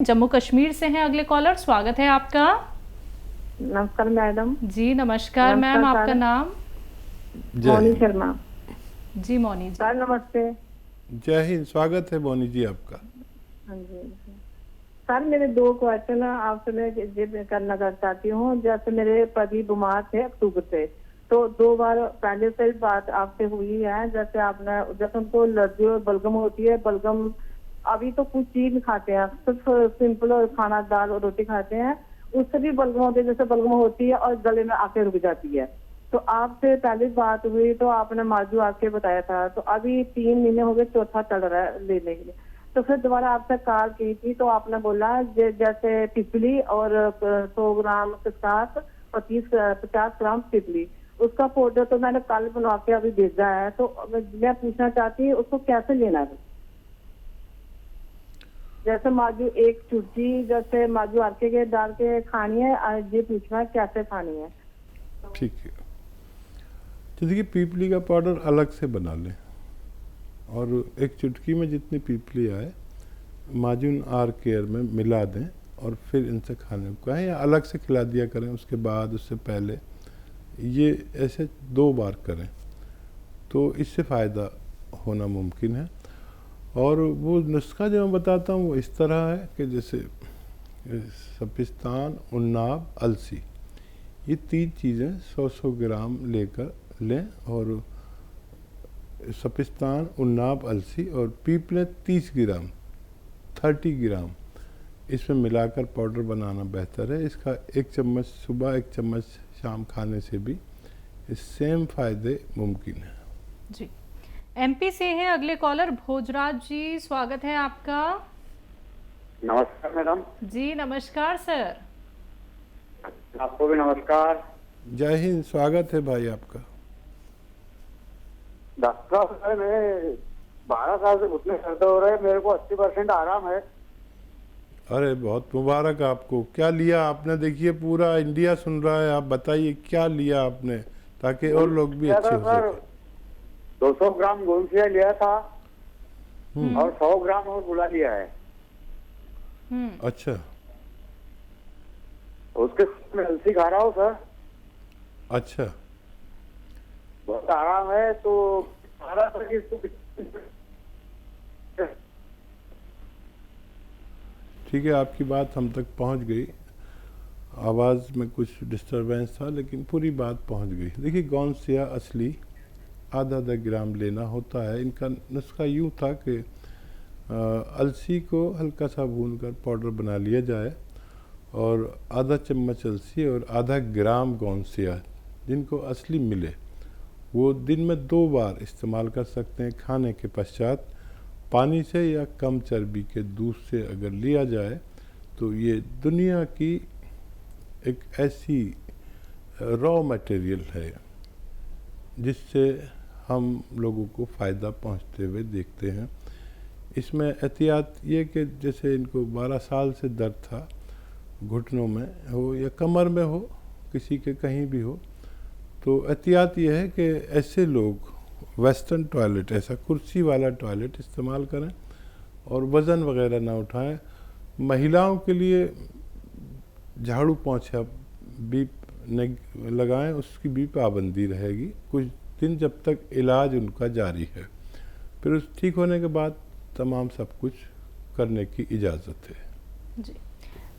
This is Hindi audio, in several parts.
जम्मू कश्मीर से हैं अगले कॉलर, स्वागत है आपका। नमस्कार मैडम। जी नमस्कार मैम, आपका नाम? मौनी शर्मा। जी मौनी जी। सर नमस्ते। जय हिंद, स्वागत है मौनी जी आपका। हाँ जी सर, मेरे दो क्वेश्चन आपसे मैं करना चाहती हूँ। जैसे मेरे पति बीमार थे अक्टूबर से, तो 2 बार पहले से बात आपसे हुई है। जैसे आपने जैसे उनको एलर्जी और बलगम होती है, बलगम अभी तो कुछ चीज नहीं खाते हैं, सिर्फ सिंपल और खाना दाल और रोटी खाते हैं, उससे भी बलगम होती है। जैसे बलगम होती है और गले में आके रुक जाती है। तो आपसे पहले बात हुई तो आपने माजू आके बताया था, तो अभी 3 महीने हो गए, चौथा चल रहा है लेने के लिए। तो फिर दोबारा आपसे कॉल की थी तो आपने बोला जैसे पिपली और 100 ग्राम खसखस और 50 ग्राम पिपली, उसका पाउडर तो मैंने कल बना के अभी भेजा है। तो मैं पूछना चाहती हूँ उसको कैसे लेना है। जैसे माजू एक चुटकी, जैसे माजू आके के डाल के खानी है, ये पूछना है कैसे खानी है। ठीक है, तो देखिए पीपली का पाउडर अलग से बना लें और एक चुटकी में जितनी पीपली आए माजून आर केयर में मिला दें और फिर इनसे खाने को कहें या अलग से खिला दिया करें। उसके बाद उससे पहले ये ऐसे 2 बार करें तो इससे फ़ायदा होना मुमकिन है। और वो नुस्खा जो मैं बताता हूँ वो इस तरह है कि जैसे सपिस्तान, उन्नाब, अलसी, ये 3 चीज़ें 100-100 ग्राम लेकर लें और सपिस्तान, उन्नाब, अलसी और पीपले 30 ग्राम 30 ग्राम इसमें मिलाकर पाउडर बनाना बेहतर है। इसका 1 चम्मच सुबह 1 चम्मच शाम खाने से भी सेम फायदे मुमकिन है। जी एमपी से हैं अगले कॉलर, भोजराज जी, स्वागत है आपका। नमस्कार मैडम। जी नमस्कार सर। आपको भी नमस्कार। जय हिंद, स्वागत है भाई आपका। डॉक्टर साहब, मैं 12 साल से घुटने दर्द हो रहे हैं, मेरे को 80% आराम है। अरे बहुत मुबारक आपको। क्या लिया आपने? देखिए पूरा इंडिया सुन रहा है, आप बताइए क्या लिया आपने ताकि और लोग भी अच्छे हो सके। 200 ग्राम गोलसिया लिया था और 100 ग्राम और बुला लिया है। अच्छा, उसके साथ में अलसी खा रहा हूँ सर। अच्छा, बहुत आराम है। तो ठीक है, आपकी बात हम तक पहुंच गई। आवाज़ में कुछ डिस्टरबेंस था लेकिन पूरी बात पहुंच गई। देखिए गौनसिया असली आधा ग्राम लेना होता है। इनका नुस्खा यूँ था कि अलसी को हल्का सा भूनकर पाउडर बना लिया जाए और आधा चम्मच अलसी और आधा ग्राम गौनसिया जिनको असली मिले वो दिन में 2 बार इस्तेमाल कर सकते हैं। खाने के पश्चात पानी से या कम चर्बी के दूध से अगर लिया जाए तो ये दुनिया की एक ऐसी रॉ मटेरियल है जिससे हम लोगों को फ़ायदा पहुंचते हुए देखते हैं। इसमें एहतियात ये कि जैसे इनको 12 साल से दर्द था, घुटनों में हो या कमर में हो, किसी के कहीं भी हो, तो एहतियात ये है कि ऐसे लोग वेस्टर्न टॉयलेट, ऐसा कुर्सी वाला टॉयलेट इस्तेमाल करें और वज़न वगैरह ना उठाएं। महिलाओं के लिए झाड़ू पोंछा भी लगाएं, उसकी भी पाबंदी रहेगी कुछ दिन जब तक इलाज उनका जारी है। फिर उस ठीक होने के बाद तमाम सब कुछ करने की इजाज़त है। जी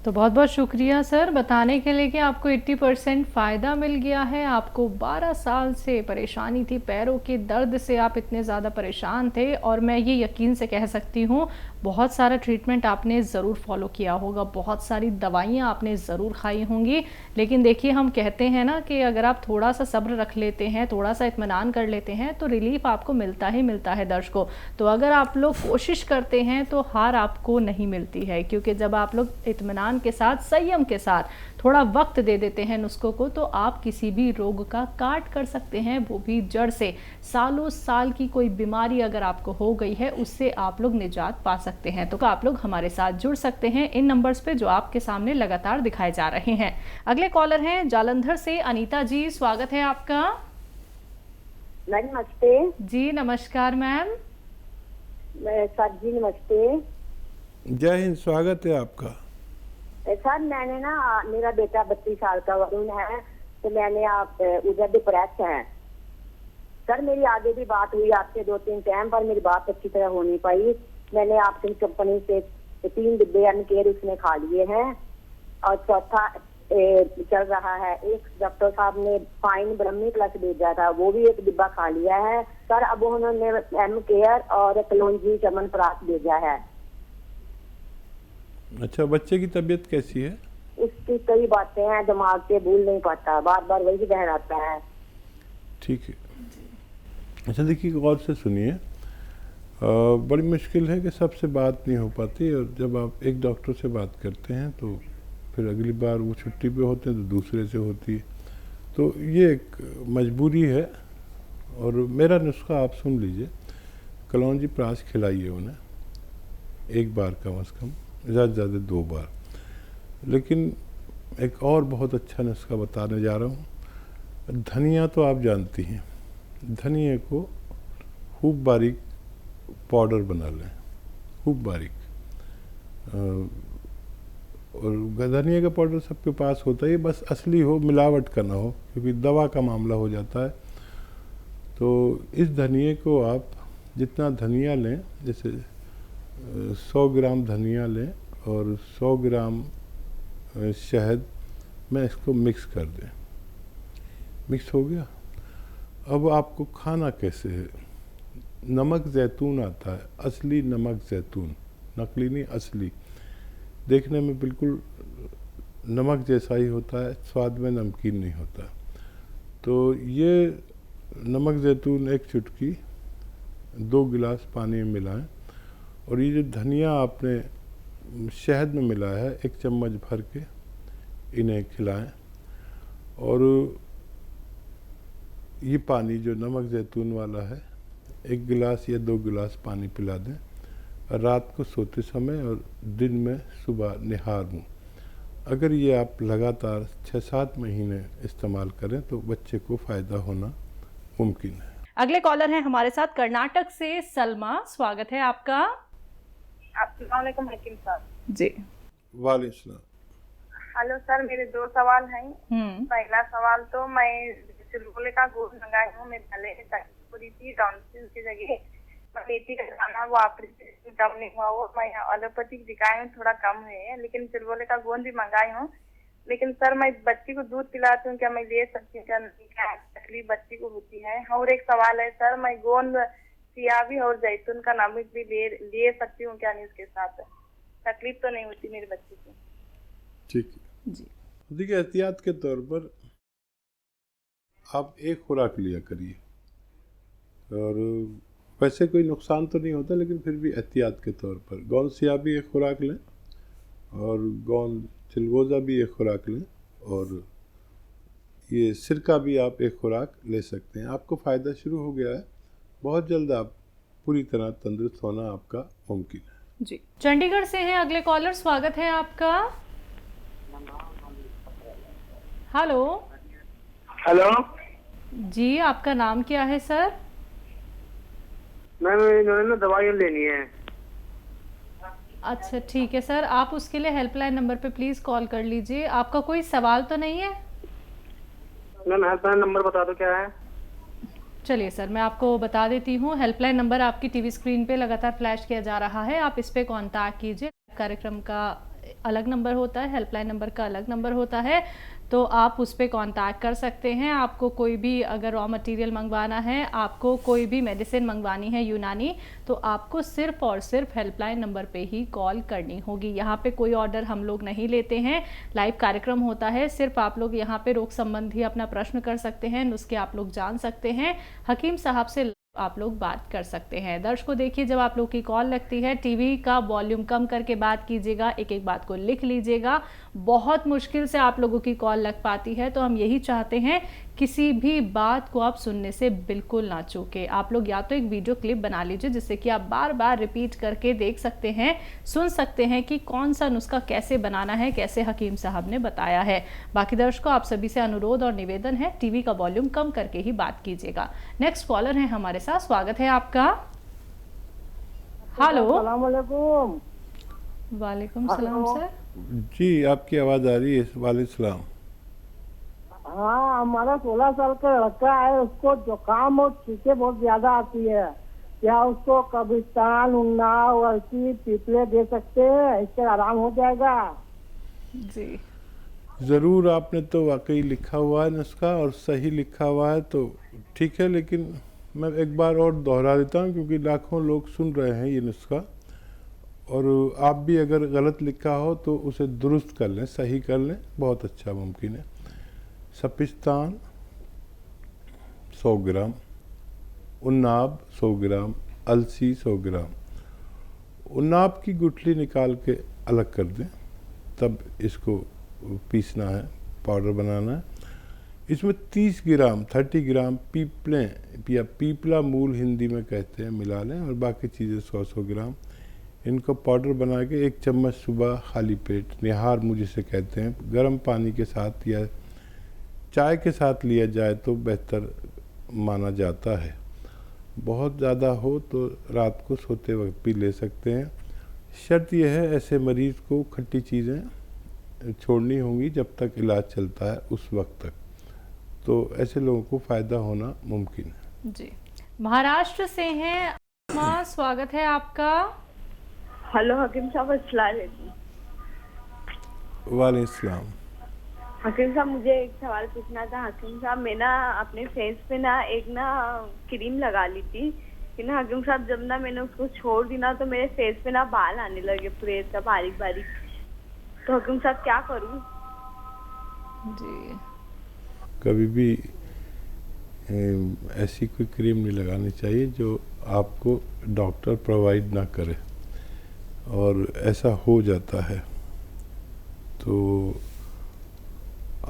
तो बहुत बहुत शुक्रिया सर बताने के लिए कि आपको 80% फ़ायदा मिल गया है। आपको 12 साल से परेशानी थी, पैरों के दर्द से आप इतने ज़्यादा परेशान थे और मैं ये यकीन से कह सकती हूँ बहुत सारा ट्रीटमेंट आपने ज़रूर फॉलो किया होगा, बहुत सारी दवाइयाँ आपने ज़रूर खाई होंगी। लेकिन देखिए हम कहते हैं ना कि अगर आप थोड़ा सा सब्र रख लेते हैं, थोड़ा सा इत्मीनान कर लेते हैं तो रिलीफ आपको मिलता ही मिलता है दर्शकों। तो अगर आप लोग कोशिश करते हैं तो हार आपको नहीं मिलती है, क्योंकि जब आप लोग इत्मीनान के साथ, संयम के साथ थोड़ा वक्त दे देते हैं नुस्खों को तो आप किसी भी रोग का काट कर सकते हैं, वो भी जड़ से। सालों साल की कोई बीमारी अगर आपको हो गई है उससे आप लोग निजात पा सकते हैं। तो आप लोग हमारे साथ जुड़ सकते हैं इन नंबर्स पे जो आपके सामने लगातार दिखाए जा रहे हैं। अगले कॉलर हैं जालंधर से अनीता जी, स्वागत है आपका। नमस्ते जी नमस्कार मैम। सर जी नमस्ते। जय हिंद, स्वागत है आपका। सर मैंने ना, मेरा बेटा 32 साल का वरुण है, तो मैंने आप उधर डिप्रेस है सर। मेरी आगे भी बात हुई आपसे 2-3 टाइम, पर मेरी बात अच्छी तरह हो नहीं पाई। मैंने आपकी कंपनी से 3 डिब्बे अनकेयर उसने खा लिए हैं और चौथा चल रहा है। एक डॉक्टर साहब ने फाइन ब्रह्मी प्लस भेजा था, वो भी 1 डिब्बा खा लिया है सर। अब उन्होंने एम केयर और कलौंजी च्यवनप्राश भेजा है। अच्छा, बच्चे की तबीयत कैसी है? उसकी कई बातें हैं, दिमाग से भूल नहीं पाता, बार बार वही दोहराता है। ठीक है। अच्छा देखिए, गौर से सुनिए। बड़ी मुश्किल है कि सबसे बात नहीं हो पाती, और जब आप एक डॉक्टर से बात करते हैं तो फिर अगली बार वो छुट्टी पे होते हैं तो दूसरे से होती है, तो ये एक मजबूरी है। और मेरा नुस्खा आप सुन लीजिए, कलौंजी प्राश खिलाइए उन्हें 1 बार कम से कम, ज़्यादा से ज़्यादा 2 बार। लेकिन एक और बहुत अच्छा नुस्खा बताने जा रहा हूँ। धनिया तो आप जानती हैं, धनिया को खूब बारीक पाउडर बना लें, खूब बारीक। और धनिया का पाउडर सबके पास होता है, बस असली हो, मिलावट का ना हो, क्योंकि दवा का मामला हो जाता है। तो इस धनिए को आप जितना धनिया लें, जैसे 100 ग्राम धनिया लें और 100 ग्राम शहद में इसको मिक्स कर दें। मिक्स हो गया। अब आपको खाना कैसे है? नमक ज़ैतून आता है, असली नमक ज़ैतून, नकली नहीं, असली। देखने में बिल्कुल नमक जैसा ही होता है, स्वाद में नमकीन नहीं होता। तो ये नमक ज़ैतून 1 चुटकी 2 गिलास पानी में मिलाएं, और ये जो धनिया आपने शहद में मिलाया है 1 चम्मच भर के इन्हें खिलाएं। और ये पानी जो नमक ज़ैतून वाला है 1 गिलास या 2 गिलास पानी पिला दें, रात को सोते समय और दिन में सुबह निहार मुँह। अगर ये आप लगातार 6-7 महीने इस्तेमाल करें तो बच्चे को फ़ायदा होना मुमकिन है। अगले कॉलर हैं हमारे साथ कर्नाटक से सलमा, स्वागत है आपका। अस्सलाम वालेकुम हकीम साहब जी। वालेकुम सलाम। हेलो सर, मेरे 2 सवाल हैं। पहला सवाल तो मैं चिलगोले का गोश्त मंगाई हूँ, मेरे गले में तकलीफ हो रही थी, टॉन्सिल की जगह मैं मेथी का खाना वो ऑपरेशन कम नहीं हुआ, वो मैं एलोपैथिक दिखाई हूँ, थोड़ा कम है, लेकिन चिलगोले का गोंद भी मंगाई हूँ। लेकिन सर मैं बच्ची को दूध पिलाती हूँ, क्या मैं ले सकती हूँ? क्या नहीं, क्या तकलीफ बच्ची को होती है? और एक सवाल है सर, मैं गोंद सियावी और जैतून का नमक भी ले सकती हूँ क्या नहीं? उसके साथ तकलीफ तो नहीं होती मेरी बच्ची को? ठीक है जी। देखिए, एहतियात के तौर पर आप 1 खुराक लिया करिए, और वैसे कोई नुकसान तो नहीं होता, लेकिन फिर भी एहतियात के तौर पर गोंद सियावी 1 खुराक लें, और गोंद चिलगोज़ा भी 1 खुराक लें, और ये सिरका भी आप 1 खुराक ले सकते हैं। आपको फ़ायदा शुरू हो गया है, बहुत जल्द आप पूरी तरह तंदुरुस्त होना आपका मुमकिन है जी। चंडीगढ़ से हैं अगले कॉलर, स्वागत है आपका। हेलो। हेलो जी, आपका नाम क्या है सर? मैम, इन्होंने दवाइयाँ लेनी है। अच्छा ठीक है सर, आप उसके लिए हेल्पलाइन नंबर पे प्लीज़ कॉल कर लीजिए। आपका कोई सवाल तो नहीं है? मैम हेल्पलाइन नंबर बता दो क्या है। चलिए सर, मैं आपको बता देती हूँ। हेल्पलाइन नंबर आपकी टीवी स्क्रीन पे लगातार फ्लैश किया जा रहा है, आप इस पे कांटेक्ट कीजिए। कार्यक्रम का अलग नंबर होता है, हेल्पलाइन नंबर का अलग नंबर होता है, तो आप उस पर कांटेक्ट कर सकते हैं। आपको कोई भी अगर रॉ मटेरियल मंगवाना है, आपको कोई भी मेडिसिन मंगवानी है यूनानी, तो आपको सिर्फ और सिर्फ हेल्पलाइन नंबर पे ही कॉल करनी होगी। यहाँ पे कोई ऑर्डर हम लोग नहीं लेते हैं, लाइव कार्यक्रम होता है। सिर्फ आप लोग यहाँ पे रोग संबंधी अपना प्रश्न कर सकते हैं, नुस्खे आप लोग जान सकते हैं, हकीम साहब से आप लोग बात कर सकते हैं। दर्शकों देखिए, जब आप लोग की कॉल लगती है, टीवी का वॉल्यूम कम करके बात कीजिएगा, एक एक बात को लिख लीजिएगा। बहुत मुश्किल से आप लोगों की कॉल लग पाती है, तो हम यही चाहते हैं किसी भी बात को आप सुनने से बिल्कुल ना चूकें। आप लोग या तो एक वीडियो क्लिप बना लीजिए, जिससे कि आप बार बार रिपीट करके देख सकते हैं, सुन सकते हैं कि कौन सा नुस्खा कैसे बनाना है, कैसे हकीम साहब ने बताया है। बाकी दर्शकों, आप सभी से अनुरोध और निवेदन है, टीवी का वॉल्यूम कम करके ही बात कीजिएगा। नेक्स्ट कॉलर है हमारे साथ, स्वागत है आपका। हेलो। अस्सलाम वालेकुम। वालेकुम सलाम हेलो। सर। जी, आपकी आवाज़ आ रही है। वालेकुम सलाम। हाँ, हमारा 16 साल का लड़का है, उसको जुकाम और छींके बहुत ज्यादा आती है। क्या उसको कब्रिस्तान, उन्नाव, अलसी, पीपले दे सकते हैं? इससे आराम हो जाएगा? जी। ज़रूर, आपने तो वाकई लिखा हुआ है नुस्खा और सही लिखा हुआ है तो ठीक है, लेकिन मैं एक बार और दोहरा देता हूँ क्योंकि लाखों लोग सुन रहे हैं ये नुस्खा, और आप भी अगर गलत लिखा हो तो उसे दुरुस्त कर लें, सही कर लें, बहुत अच्छा मुमकिन है। सपिस्तान 100 ग्राम, उन्नाब 100 ग्राम, अलसी 100 ग्राम। उन्नाब की गुठली निकाल के अलग कर दें, तब इसको पीसना है, पाउडर बनाना है। इसमें 30 ग्राम 30 ग्राम पीपले या पीपला मूल हिंदी में कहते हैं मिला लें, और बाकी चीज़ें 100-100 ग्राम। इनको पाउडर बना के 1 चम्मच सुबह खाली पेट, निहार मुँह जिसे कहते हैं, गर्म पानी के साथ या चाय के साथ लिया जाए तो बेहतर माना जाता है। बहुत ज़्यादा हो तो रात को सोते वक्त भी ले सकते हैं। शर्त यह है, ऐसे मरीज़ को खट्टी चीज़ें छोड़नी होंगी जब तक इलाज चलता है उस वक्त तक, तो ऐसे लोगों को फ़ायदा होना मुमकिन है। जी। महाराष्ट्र से हैं माँ, स्वागत है आपका। हेलो हकीम साहब, अस्सलाम वालेकुम। वालेकुम सलाम। हकीम साहब, मुझे एक सवाल पूछना था। हकीम साहब, मैं ना अपने फेस पे ना एक ना क्रीम लगा ली थी कि ना हकीम साहब, जब ना मैंने उसको छोड़ दी ना तो मेरे फेस पे ना बाल आने लगे पूरे ऐसा बारीक बारीक। तो हकीम साहब क्या करूँ? जी। कभी भी ऐसी कोई क्रीम नहीं लगानी चाहिए जो आपको डॉक्टर प्रोवाइड ना करे, और ऐसा हो जाता है तो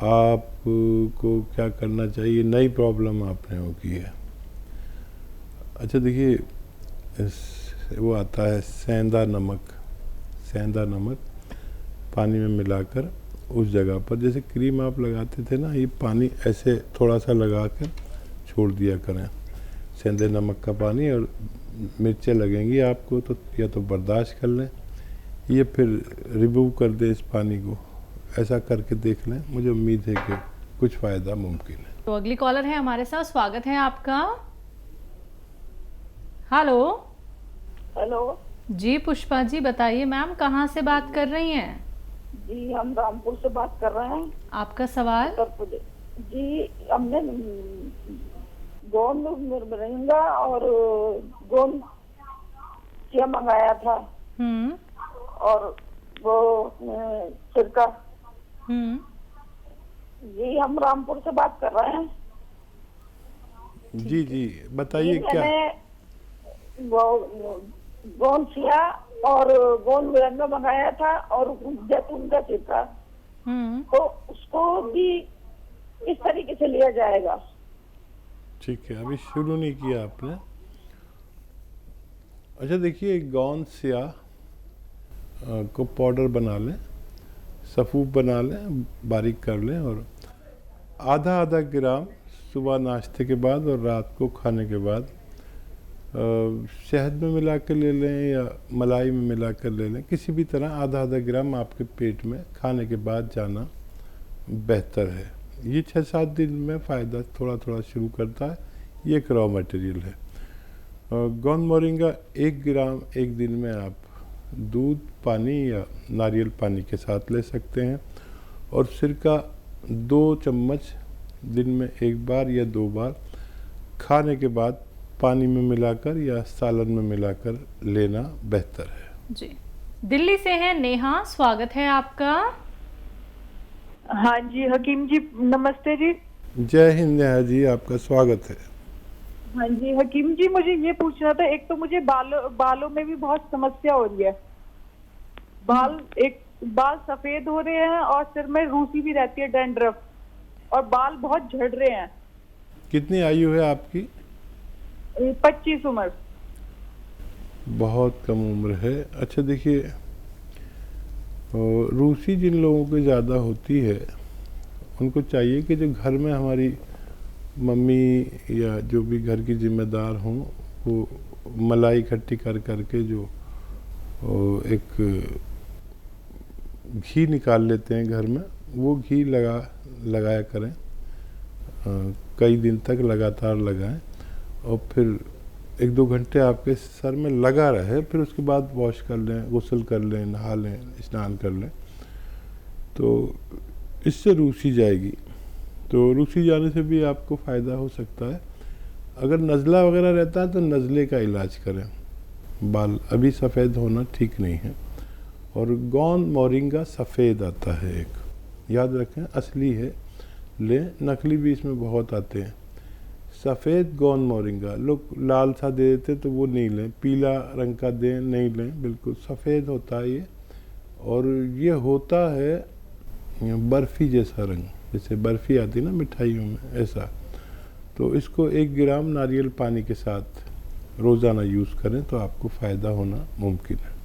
आपको क्या करना चाहिए। नई प्रॉब्लम आपने वो की है। अच्छा देखिए, वो आता है सेंधा नमक। सेंधा नमक पानी में मिलाकर उस जगह पर, जैसे क्रीम आप लगाते थे ना, ये पानी ऐसे थोड़ा सा लगा कर छोड़ दिया करें, सेंधे नमक का पानी, और मिर्चें लगेंगी आपको तो या तो बर्दाश्त कर लें या फिर रिमूव कर दें इस पानी को। ऐसा करके देख लें, मुझे उम्मीद है कि कुछ फ़ायदा मुमकिन है। तो अगली कॉलर है हमारे साथ, स्वागत है आपका। हेलो। हेलो जी पुष्पा जी, बताइए मैम, कहाँ से बात कर रही हैं? जी, हम रामपुर से बात कर रहे हैं, आपका सवाल। उत्तर प्रदेश। जी, हमने गोंद मिर्चा और गोंद क्या मंगाया था, और वो सिरका। जी, हम रामपुर से बात कर रहे हैं। जी जी, बताइए क्या। वो गोंद सिया और गोंद मिर्चा मंगाया था और जैतून का सिरका, तो उसको भी इस तरीके से लिया जाएगा? ठीक है, अभी शुरू नहीं किया आपने। अच्छा देखिए, गोंद स्याह को पाउडर बना लें, सफ़ूफ बना लें, बारीक कर लें, और आधा आधा ग्राम सुबह नाश्ते के बाद और रात को खाने के बाद शहद में मिला कर ले लें या मलाई में मिला कर ले लें, किसी भी तरह आधा आधा ग्राम आपके पेट में खाने के बाद जाना बेहतर है। ये 6-7 दिन में फ़ायदा थोड़ा थोड़ा शुरू करता है। ये एक रॉ मटेरियल है। गोंद मोरिंगा 1 ग्राम एक दिन में आप दूध, पानी या नारियल पानी के साथ ले सकते हैं, और सिरका 2 चम्मच दिन में 1 बार या 2 बार खाने के बाद पानी में मिलाकर या सालन में मिलाकर लेना बेहतर है। जी। दिल्ली से है नेहा, स्वागत है आपका। हाँ जी हकीम जी, नमस्ते जी। जय हिंद नेहा जी, आपका स्वागत है। हाँ जी हकीम जी, मुझे ये पूछना था, एक तो मुझे बालों में भी बहुत समस्या हो रही है। बाल सफेद हो रहे हैं और सिर में रूसी भी रहती है, डैंड्रफ, और बाल बहुत झड़ रहे हैं। कितनी आयु है आपकी? 25 उम्र। बहुत कम उम्र है। अच्छा देखिए, रूसी जिन लोगों को ज़्यादा होती है उनको चाहिए कि जो घर में हमारी मम्मी या जो भी घर की जिम्मेदार हों, वो मलाई इकट्ठी कर करके जो एक घी निकाल लेते हैं घर में, वो घी लगाया करें, कई दिन तक लगातार लगाएं और फिर 1-2 घंटे आपके सर में लगा रहे, फिर उसके बाद वॉश कर लें, गुस्ल कर लें, नहा लें, स्नान कर लें, तो इससे रूसी जाएगी। तो रूसी जाने से भी आपको फ़ायदा हो सकता है। अगर नज़ला वगैरह रहता है तो नज़ले का इलाज करें, बाल अभी सफ़ेद होना ठीक नहीं है। और गौन मोरिंगा सफ़ेद आता है एक, याद रखें, असली है लें, नकली भी इसमें बहुत आते हैं। सफ़ेद गौन मोरिंगा, लोग लाल सा दे देते तो वो नहीं लें, पीला रंग का दें नहीं लें, बिल्कुल सफ़ेद होता है ये। और ये होता है बर्फ़ी जैसा रंग, जैसे बर्फ़ी आती है ना मिठाइयों में, ऐसा। तो इसको 1 ग्राम नारियल पानी के साथ रोज़ाना यूज़ करें तो आपको फ़ायदा होना मुमकिन है।